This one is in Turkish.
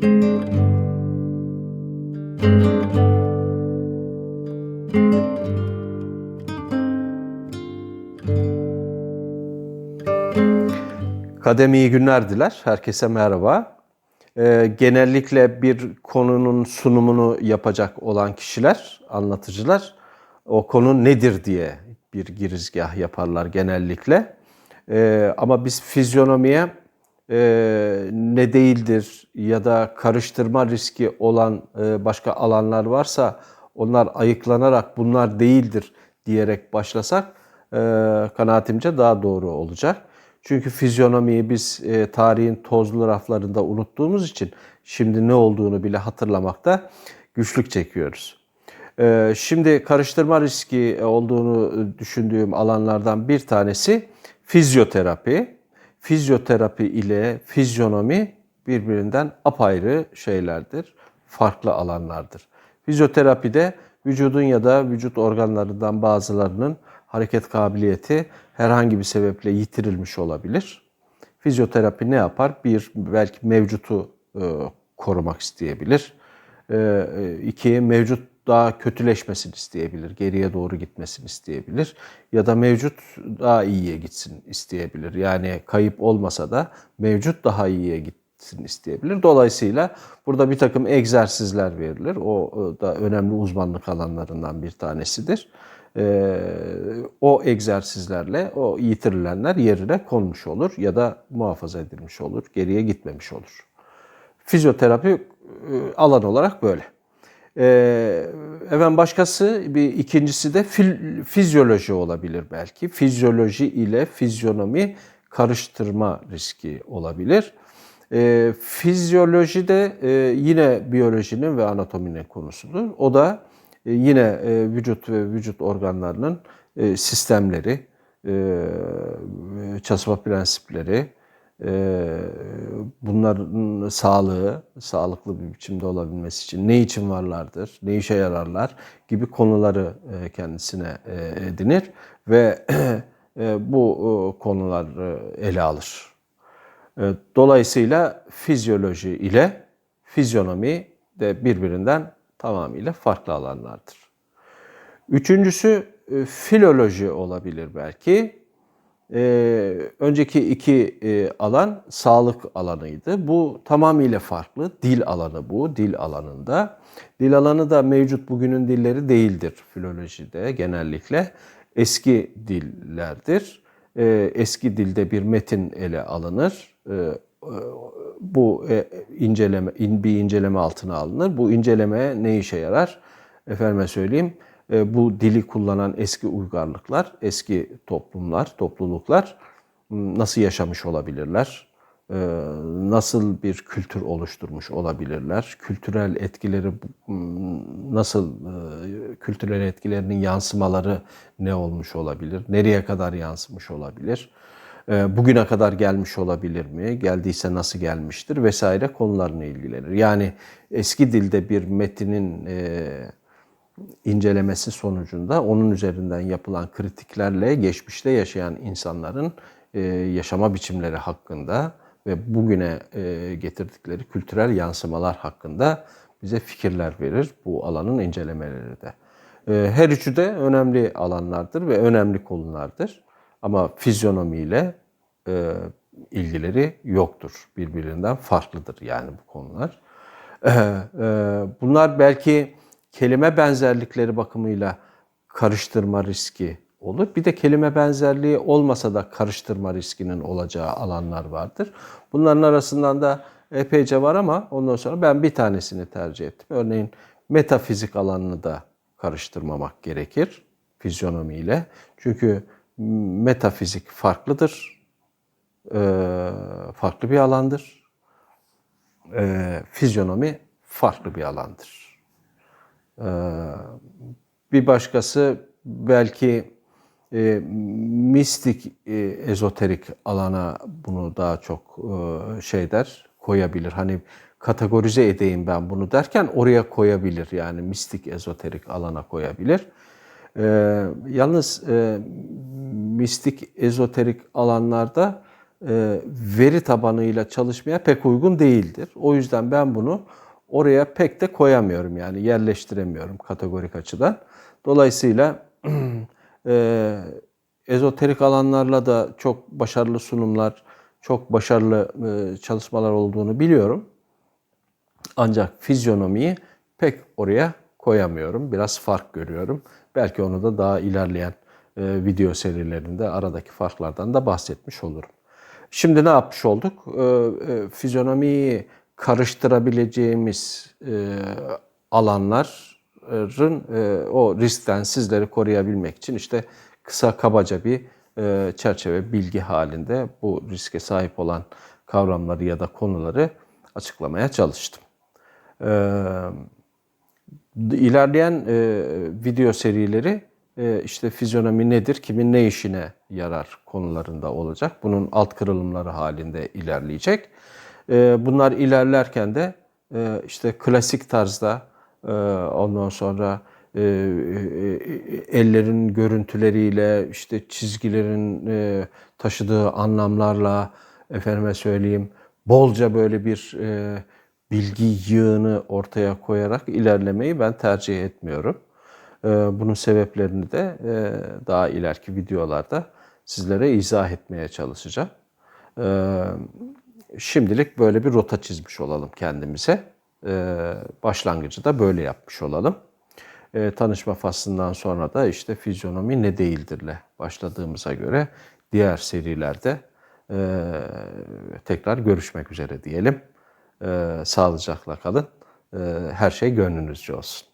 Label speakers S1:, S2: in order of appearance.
S1: Kadem iyi günler diler. Herkese merhaba. Genellikle bir konunun sunumunu yapacak olan kişiler, anlatıcılar, o konu nedir diye bir girizgah yaparlar genellikle. Ama biz fizyonomiye ne değildir ya da karıştırma riski olan başka alanlar varsa onlar ayıklanarak bunlar değildir diyerek başlasak kanaatimce daha doğru olacak. Çünkü fizyonomiyi biz tarihin tozlu raflarında unuttuğumuz için şimdi ne olduğunu bile hatırlamakta güçlük çekiyoruz. Şimdi karıştırma riski olduğunu düşündüğüm alanlardan bir tanesi fizyoterapi. Fizyoterapi ile fizyonomi birbirinden apayrı şeylerdir, farklı alanlardır. Fizyoterapide vücudun ya da vücut organlarından bazılarının hareket kabiliyeti herhangi bir sebeple yitirilmiş olabilir. Fizyoterapi ne yapar? Bir, belki mevcutu korumak isteyebilir. İki, mevcut daha kötüleşmesini isteyebilir, geriye doğru gitmesini isteyebilir. Ya da mevcut daha iyiye gitsin isteyebilir. Yani kayıp olmasa da mevcut daha iyiye gitsin isteyebilir. Dolayısıyla burada bir takım egzersizler verilir. O da önemli uzmanlık alanlarından bir tanesidir. O egzersizlerle o yitirilenler yerine konmuş olur ya da muhafaza edilmiş olur, geriye gitmemiş olur. Fizyoterapi alan olarak böyle. Başkası, bir ikincisi de fizyoloji olabilir belki. Fizyoloji ile fizyonomi karıştırma riski olabilir. Fizyoloji de yine biyolojinin ve anatominin konusudur. O da yine vücut ve vücut organlarının sistemleri, çalışma prensipleri, bunların sağlığı, sağlıklı bir biçimde olabilmesi için ne için varlardır, ne işe yararlar gibi konuları kendisine edinir ve bu konuları ele alır. Dolayısıyla fizyoloji ile fizyonomi de birbirinden tamamıyla farklı alanlardır. Üçüncüsü filoloji olabilir belki. Önceki iki alan sağlık alanıydı. Bu tamamıyla farklı. Dil alanı bu. Dil alanında. Dil alanı da mevcut bugünün dilleri değildir filolojide genellikle. Eski dillerdir. Eski dilde bir metin ele alınır. Bu bir inceleme altına alınır. Bu inceleme ne işe yarar? Efendime söyleyeyim. Bu dili kullanan eski uygarlıklar, eski toplumlar, topluluklar nasıl yaşamış olabilirler? Nasıl bir kültür oluşturmuş olabilirler? Kültürel etkileri nasıl, kültürel etkilerinin yansımaları ne olmuş olabilir? Nereye kadar yansımış olabilir? Bugüne kadar gelmiş olabilir mi? Geldiyse nasıl gelmiştir? Vesaire konularına ilgilenir. Yani eski dilde bir metinin incelemesi sonucunda onun üzerinden yapılan kritiklerle geçmişte yaşayan insanların yaşama biçimleri hakkında ve bugüne getirdikleri kültürel yansımalar hakkında bize fikirler verir bu alanın incelemeleri de. Her üçü de önemli alanlardır ve önemli konulardır. Ama fizyonomiyle ilgileri yoktur. Birbirinden farklıdır yani bu konular. Bunlar belki kelime benzerlikleri bakımıyla karıştırma riski olur. Bir de kelime benzerliği olmasa da karıştırma riskinin olacağı alanlar vardır. Bunların arasından da epeyce var ama ondan sonra ben bir tanesini tercih ettim. Örneğin metafizik alanını da karıştırmamak gerekir fizyonomiyle. Çünkü metafizik farklıdır, farklı bir alandır. Fizyonomi farklı bir alandır. Bir başkası belki mistik, ezoterik alana bunu daha çok koyabilir. Hani kategorize edeyim ben bunu derken oraya koyabilir. Yani mistik, ezoterik alana koyabilir. Yalnız mistik, ezoterik alanlarda veri tabanıyla çalışmaya pek uygun değildir. O yüzden ben bunu oraya pek de koyamıyorum, yani yerleştiremiyorum kategorik açıdan. Dolayısıyla ezoterik alanlarla da çok başarılı sunumlar, çok başarılı çalışmalar olduğunu biliyorum. Ancak fizyonomiyi pek oraya koyamıyorum. Biraz fark görüyorum. Belki onu da daha ilerleyen video serilerinde aradaki farklardan da bahsetmiş olurum. Şimdi ne yapmış olduk? Fizyonomiyi karıştırabileceğimiz alanların o riskten sizleri koruyabilmek için işte kısa kabaca bir çerçeve bilgi halinde bu riske sahip olan kavramları ya da konuları açıklamaya çalıştım. İlerleyen video serileri işte fizyonomi nedir, kimin ne işine yarar konularında olacak. Bunun alt kırılımları halinde ilerleyecek. Bunlar ilerlerken de işte klasik tarzda ondan sonra ellerin görüntüleriyle, işte çizgilerin taşıdığı anlamlarla, efendime söyleyeyim, bolca böyle bir bilgi yığını ortaya koyarak ilerlemeyi ben tercih etmiyorum. Bunun sebeplerini de daha ileriki videolarda sizlere izah etmeye çalışacağım. Şimdilik böyle bir rota çizmiş olalım kendimize. Başlangıcı da böyle yapmış olalım. Tanışma faslından sonra da işte fizyonomi ne değildirle başladığımıza göre diğer serilerde tekrar görüşmek üzere diyelim. Sağlıcakla kalın. Her şey gönlünüzce olsun.